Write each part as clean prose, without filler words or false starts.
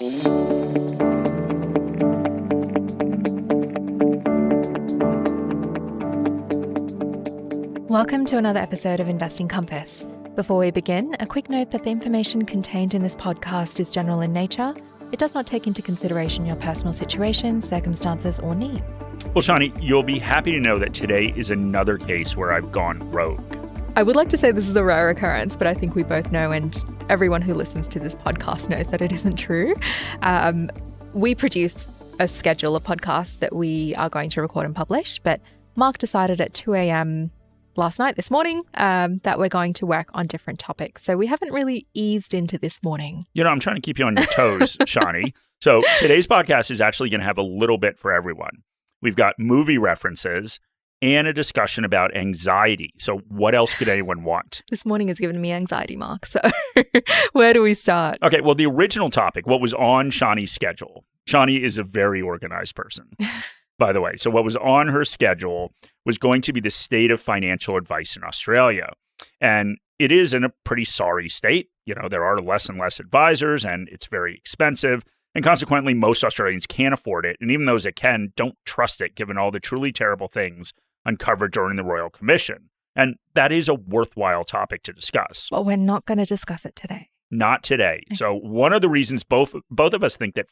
Welcome to another episode of Investing Compass. Before we begin, a quick note that the information contained in this podcast is general in nature. It does not take into consideration your personal situation, circumstances, or needs. Well, Shawnee, you'll be happy to know that today is another case where I've gone rogue. I would like to say this is a rare occurrence, but I think we both know, and everyone who listens to this podcast knows that it isn't true. We produce a schedule of podcasts that we are going to record and publish, but Mark decided at 2 a.m. this morning, that we're going to work on different topics. So we haven't really eased into this morning. You know, I'm trying to keep you on your toes, Shawnee. So today's podcast is actually going to have a little bit for everyone. We've got movie references and a discussion about anxiety. So what else could anyone want? This morning has given me anxiety, Mark. So where do we start? Okay, well, the original topic, what was on Shawnee's schedule. Shawnee is a very organized person, by the way. So what was on her schedule was going to be the state of financial advice in Australia. And it is in a pretty sorry state. You know, there are less and less advisors, and it's very expensive. And consequently, most Australians can't afford it. And even those that can don't trust it, given all the truly terrible things uncovered during the Royal Commission. And that is a worthwhile topic to discuss. But we're not going to discuss it today. Not today. Okay. So one of the reasons both of us think that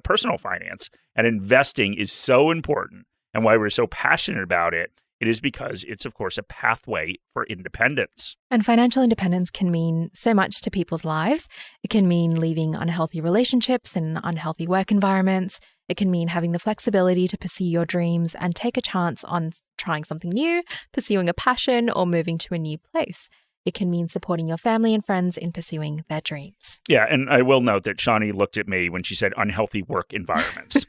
personal finance and investing is so important and why we're so passionate about it, it is because it's, of course, a pathway for independence. And financial independence can mean so much to people's lives. It can mean leaving unhealthy relationships and unhealthy work environments. It can mean having the flexibility to pursue your dreams and take a chance on trying something new, pursuing a passion, or moving to a new place. It can mean supporting your family and friends in pursuing their dreams. Yeah, and I will note that Shawnee looked at me when she said unhealthy work environments.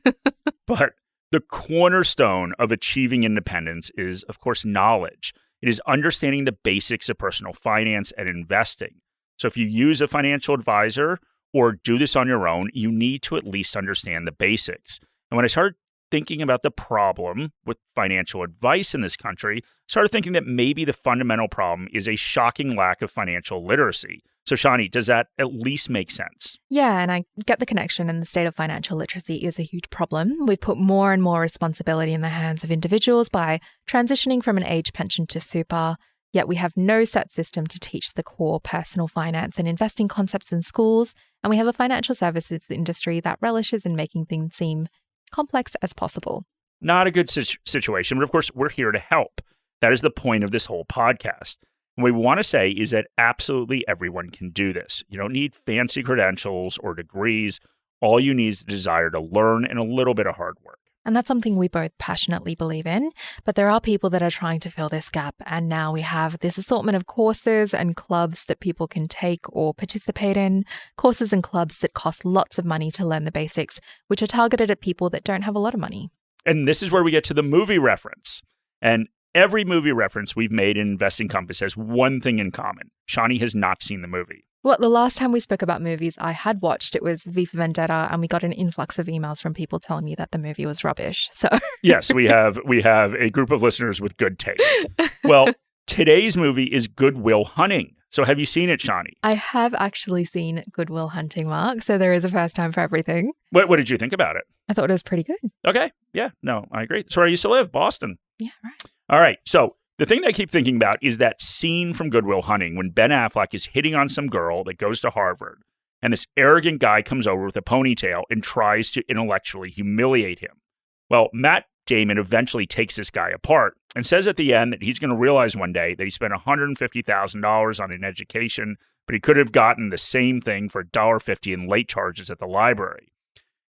But the cornerstone of achieving independence is, of course, knowledge. It is understanding the basics of personal finance and investing. So if you use a financial advisor or do this on your own, you need to at least understand the basics. And when I started thinking about the problem with financial advice in this country, I started thinking that maybe the fundamental problem is a shocking lack of financial literacy. So, Shawnee, does that at least make sense? Yeah, and I get the connection, and the state of financial literacy is a huge problem. We've put more and more responsibility in the hands of individuals by transitioning from an age pension to super, yet we have no set system to teach the core personal finance and investing concepts in schools, and we have a financial services industry that relishes in making things seem complex as possible. Not a good situation, but of course, we're here to help. That is the point of this whole podcast. And what we want to say is that absolutely everyone can do this. You don't need fancy credentials or degrees. All you need is the desire to learn and a little bit of hard work. And that's something we both passionately believe in. But there are people that are trying to fill this gap. And now we have this assortment of courses and clubs that people can take or participate in. Courses and clubs that cost lots of money to learn the basics, which are targeted at people that don't have a lot of money. And this is where we get to the movie reference. And every movie reference we've made in Investing Compass has one thing in common. Shawnee has not seen the movie. Well, the last time we spoke about movies I had watched, it was V for Vendetta, and we got an influx of emails from people telling me that the movie was rubbish. So yes, we have a group of listeners with good taste. Well, today's movie is Good Will Hunting. So have you seen it, Shawnee? I have actually seen Good Will Hunting, Mark. So there is a first time for everything. What did you think about it? I thought it was pretty good. Okay. Yeah. No, I agree. That's where I used to live, Boston. Yeah, right. All right. So the thing that I keep thinking about is that scene from Good Will Hunting when Ben Affleck is hitting on some girl that goes to Harvard, and this arrogant guy comes over with a ponytail and tries to intellectually humiliate him. Well, Matt Damon eventually takes this guy apart and says at the end that he's going to realize one day that he spent $150,000 on an education, but he could have gotten the same thing for $1.50 in late charges at the library.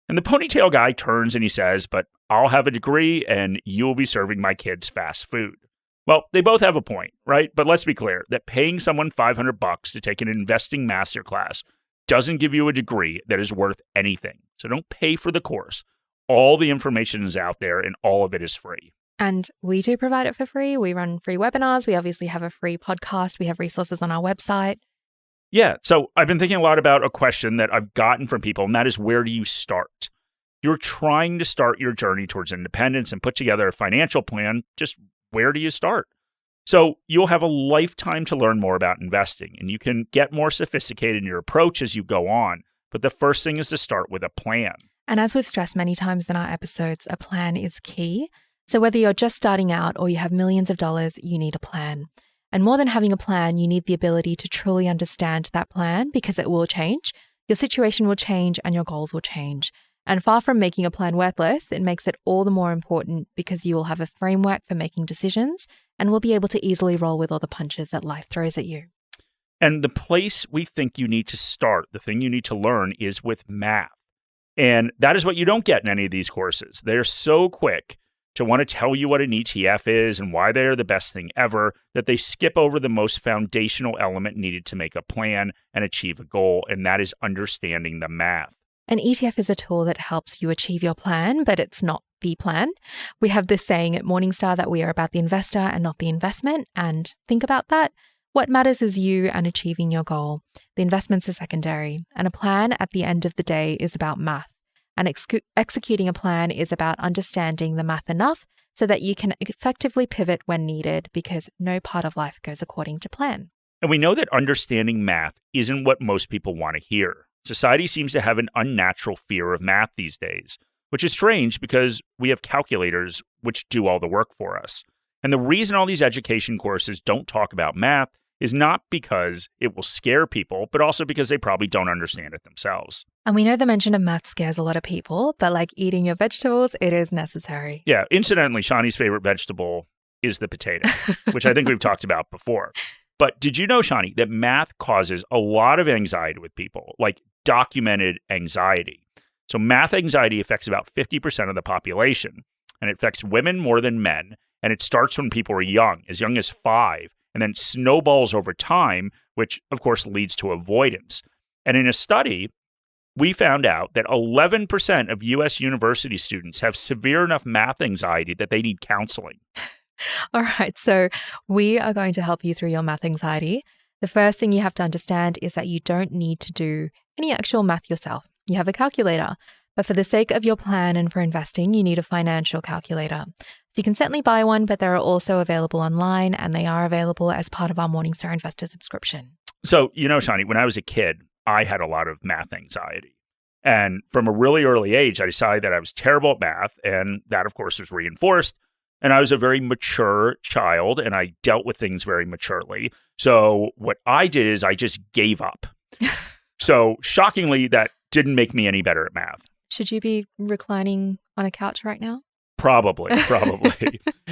And the ponytail guy turns and he says, "But I'll have a degree and you'll be serving my kids fast food." Well, they both have a point, right? But let's be clear that paying someone $500 to take an investing masterclass doesn't give you a degree that is worth anything. So don't pay for the course. All the information is out there and all of it is free. And we do provide it for free. We run free webinars. We obviously have a free podcast. We have resources on our website. Yeah. So I've been thinking a lot about a question that I've gotten from people, and that is, where do you start? You're trying to start your journey towards independence and put together a financial plan. Just where do you start? So you'll have a lifetime to learn more about investing, and you can get more sophisticated in your approach as you go on. but the first thing is to start with a plan. And as we've stressed many times in our episodes, a plan is key. So whether you're just starting out or you have millions of dollars, you need a plan. And more than having a plan, you need the ability to truly understand that plan because it will change. Your situation will change and your goals will change. And far from making a plan worthless, it makes it all the more important because you will have a framework for making decisions and will be able to easily roll with all the punches that life throws at you. And the place we think you need to start, the thing you need to learn, is with math. And that is what you don't get in any of these courses. They're so quick to want to tell you what an ETF is and why they're the best thing ever that they skip over the most foundational element needed to make a plan and achieve a goal, and that is understanding the math. An ETF is a tool that helps you achieve your plan, but it's not the plan. We have this saying at Morningstar that we are about the investor and not the investment, and think about that. What matters is you and achieving your goal. The investments are secondary, and a plan at the end of the day is about math. And executing a plan is about understanding the math enough so that you can effectively pivot when needed because no part of life goes according to plan. And we know that understanding math isn't what most people want to hear. Society seems to have an unnatural fear of math these days, which is strange because we have calculators which do all the work for us. And the reason all these education courses don't talk about math is not because it will scare people, but also because they probably don't understand it themselves. And we know the mention of math scares a lot of people, but like eating your vegetables, it is necessary. Yeah, incidentally, Shani's favorite vegetable is the potato, which I think we've talked about before. But did you know, Shani, that math causes a lot of anxiety with people, like documented anxiety? So math anxiety affects about 50% of the population, and it affects women more than men, and it starts when people are young as 5, and then snowballs over time, which of course leads to avoidance. And in a study, we found out that 11% of U.S. university students have severe enough math anxiety that they need counseling. All right, so we are going to help you through your math anxiety. The first thing you have to understand is that you don't need to do any actual math yourself. You have a calculator, but for the sake of your plan and for investing, you need a financial calculator. So you can certainly buy one, but they're also available online and they are available as part of our Morningstar Investor subscription. So, Shani, when I was a kid, I had a lot of math anxiety. And from a really early age, I decided that I was terrible at math, and that, of course, was reinforced. And I was a very mature child, and I dealt with things very maturely. So what I did is I just gave up. So shockingly, that didn't make me any better at math. Should you be reclining on a couch right now? Probably.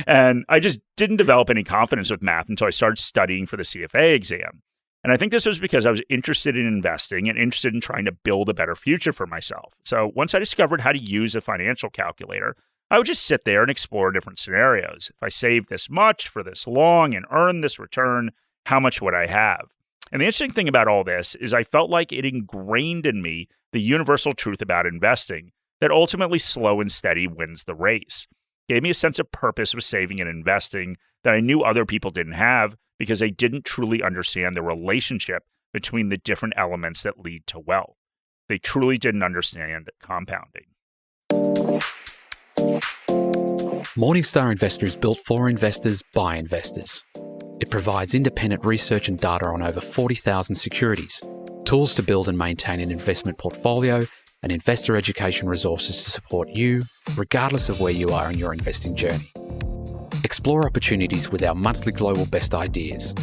And I just didn't develop any confidence with math until I started studying for the CFA exam. And I think this was because I was interested in investing and interested in trying to build a better future for myself. So once I discovered how to use a financial calculator, I would just sit there and explore different scenarios. If I save this much for this long and earn this return, how much would I have? And the interesting thing about all this is I felt like it ingrained in me the universal truth about investing that ultimately slow and steady wins the race. It gave me a sense of purpose with saving and investing that I knew other people didn't have because they didn't truly understand the relationship between the different elements that lead to wealth. They truly didn't understand compounding. Morningstar Investor is built for investors by investors. It provides independent research and data on over 40,000 securities, tools to build and maintain an investment portfolio, and investor education resources to support you, regardless of where you are in your investing journey. Explore opportunities with our monthly global best ideas.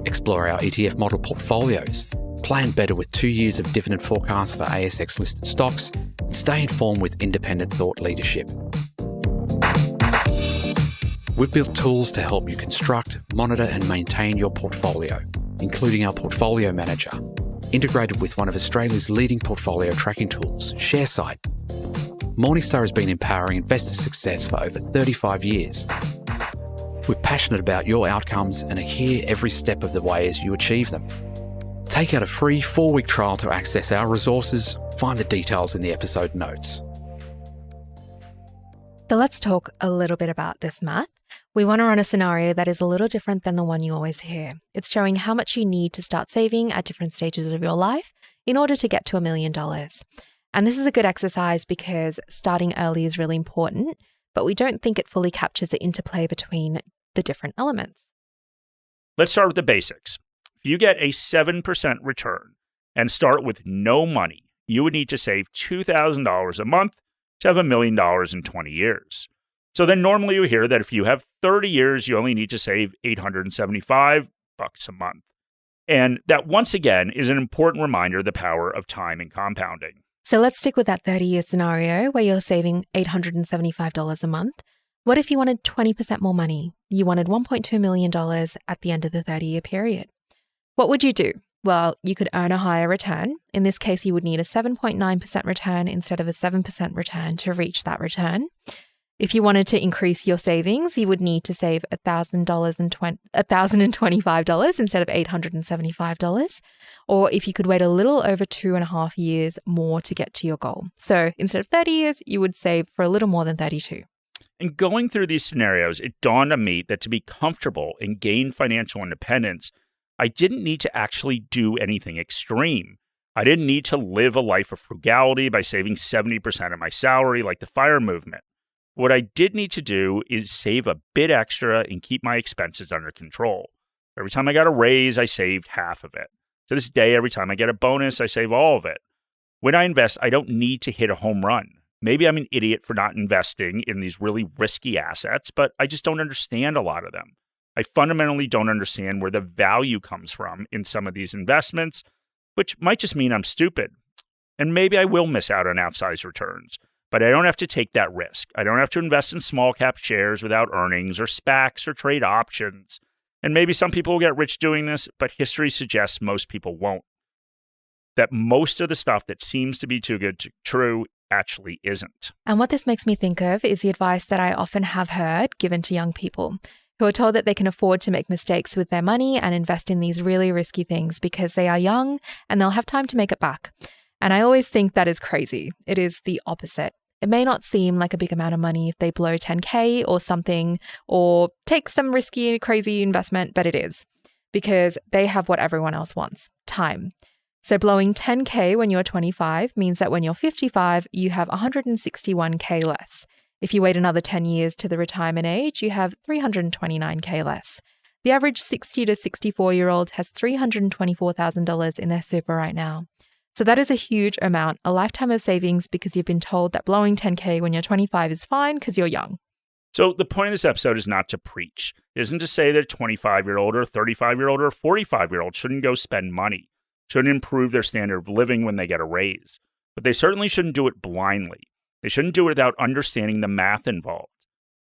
Explore our ETF model portfolios. Plan better with 2 years of dividend forecasts for ASX-listed stocks, and stay informed with independent thought leadership. We've built tools to help you construct, monitor and maintain your portfolio, including our Portfolio Manager, integrated with one of Australia's leading portfolio tracking tools, ShareSite. Morningstar has been empowering investor success for over 35 years. We're passionate about your outcomes and are here every step of the way as you achieve them. Take out a free 4-week trial to access our resources. Find the details in the episode notes. So let's talk a little bit about this math. We want to run a scenario that is a little different than the one you always hear. It's showing how much you need to start saving at different stages of your life in order to get to $1 million. And this is a good exercise because starting early is really important, but we don't think it fully captures the interplay between the different elements. Let's start with the basics. If you get a 7% return and start with no money, you would need to save $2,000 a month to have $1 million in 20 years. So then normally you hear that if you have 30 years, you only need to save $875 a month. And that, once again, is an important reminder of the power of time and compounding. So let's stick with that 30-year scenario where you're saving $875 a month. What if you wanted 20% more money? You wanted $1.2 million at the end of the 30-year period. What would you do? Well, you could earn a higher return. In this case, you would need a 7.9% return instead of a 7% return to reach that return. If you wanted to increase your savings, you would need to save $1,025 instead of $875. Or if you could wait a little over 2.5 years more to get to your goal. So instead of 30 years, you would save for a little more than 32. And going through these scenarios, it dawned on me that to be comfortable and gain financial independence, I didn't need to actually do anything extreme. I didn't need to live a life of frugality by saving 70% of my salary like the FIRE movement. What I did need to do is save a bit extra and keep my expenses under control. Every time I got a raise, I saved half of it. To this day, every time I get a bonus, I save all of it. When I invest, I don't need to hit a home run. Maybe I'm an idiot for not investing in these really risky assets, but I just don't understand a lot of them. I fundamentally don't understand where the value comes from in some of these investments, which might just mean I'm stupid. And maybe I will miss out on outsized returns, but I don't have to take that risk. I don't have to invest in small cap shares without earnings or SPACs or trade options. And maybe some people will get rich doing this, but history suggests most people won't. That most of the stuff that seems to be too good to be true actually isn't. And what this makes me think of is the advice that I often have heard given to young people who are told that they can afford to make mistakes with their money and invest in these really risky things because they are young and they'll have time to make it back. And I always think that is crazy. It is the opposite. It may not seem like a big amount of money if they blow 10K or something or take some risky, crazy investment, but it is because they have what everyone else wants, time. So blowing 10K when you're 25 means that when you're 55, you have 161K less. If you wait another 10 years to the retirement age, you have 329K less. The average 60 to 64-year-old has $324,000 in their super right now. So that is a huge amount, a lifetime of savings because you've been told that blowing 10K when you're 25 is fine because you're young. So the point of this episode is not to preach. It isn't to say that a 25-year-old or a 35-year-old or a 45-year-old shouldn't go spend money, shouldn't improve their standard of living when they get a raise. But they certainly shouldn't do it blindly. They shouldn't do it without understanding the math involved.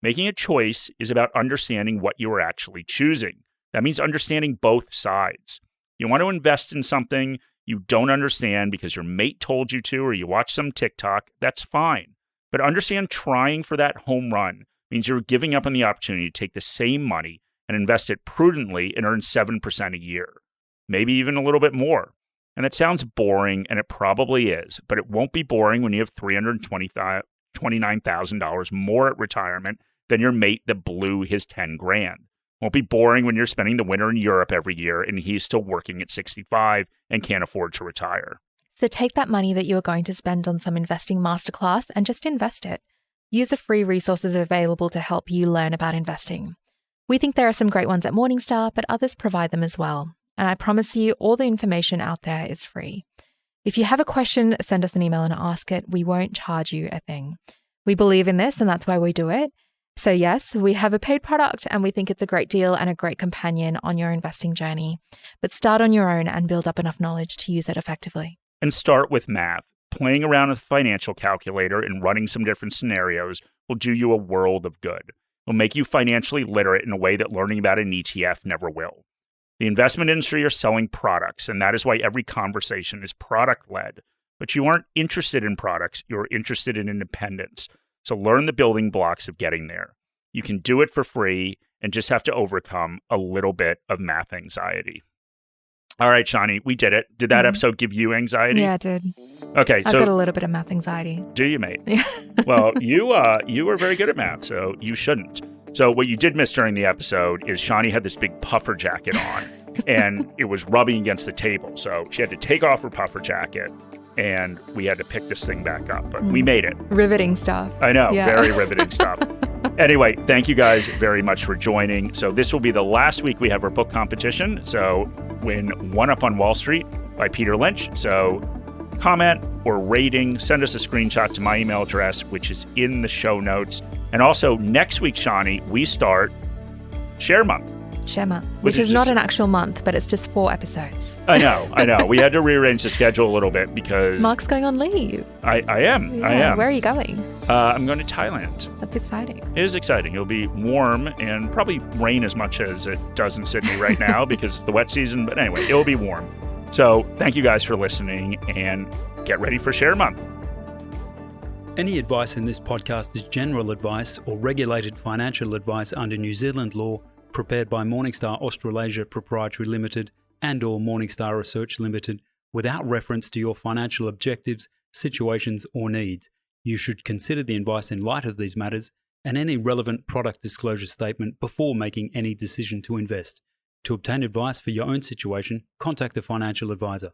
Making a choice is about understanding what you are actually choosing. That means understanding both sides. You want to invest in something you don't understand because your mate told you to or you watch some TikTok, that's fine. But understand trying for that home run means you're giving up on the opportunity to take the same money and invest it prudently and earn 7% a year, maybe even a little bit more. And it sounds boring, and it probably is, but it won't be boring when you have $329,000 more at retirement than your mate that blew his 10 grand. Won't be boring when you're spending the winter in Europe every year and he's still working at 65 and can't afford to retire. So take that money that you are going to spend on some investing masterclass and just invest it. Use the free resources available to help you learn about investing. We think there are some great ones at Morningstar, but others provide them as well. And I promise you, all the information out there is free. If you have a question, send us an email and ask it. We won't charge you a thing. We believe in this, and that's why we do it. So yes, we have a paid product, and we think it's a great deal and a great companion on your investing journey. But start on your own and build up enough knowledge to use it effectively. And start with math. Playing around with a financial calculator and running some different scenarios will do you a world of good. It will make you financially literate in a way that learning about an ETF never will. The investment industry are selling products, and that is why every conversation is product-led. But you aren't interested in products, you're interested in independence. So learn the building blocks of getting there. You can do it for free and just have to overcome a little bit of math anxiety. All right, Shani, we did it. Did that episode give you anxiety? Yeah, it did. Okay, I've got a little bit of math anxiety. Do you, mate? Yeah. Well, you were very good at math, so you shouldn't. So what you did miss during the episode is Shani had this big puffer jacket on, and it was rubbing against the table. So she had to take off her puffer jacket, and we had to pick this thing back up. But we made it. Riveting stuff. I know, very riveting stuff. Anyway, thank you guys very much for joining. So this will be the last week we have our book competition. So win One Up on Wall Street by Peter Lynch. So comment or rating, send us a screenshot to my email address, which is in the show notes. And also, next week, Shawnee, we start Share Month. Share Month, which is not an actual month, but it's just 4 episodes. I know. We had to rearrange the schedule a little bit because Mark's going on leave. I am. Where are you going? I'm going to Thailand. That's exciting. It is exciting. It'll be warm and probably rain as much as it does in Sydney right now because it's the wet season. But anyway, it'll be warm. So thank you guys for listening and get ready for Share Month. Any advice in this podcast is general advice or regulated financial advice under New Zealand law, prepared by Morningstar Australasia Proprietary Limited and or Morningstar Research Limited, without reference to your financial objectives, situations or needs. You should consider the advice in light of these matters and any relevant product disclosure statement before making any decision to invest. To obtain advice for your own situation, contact a financial advisor.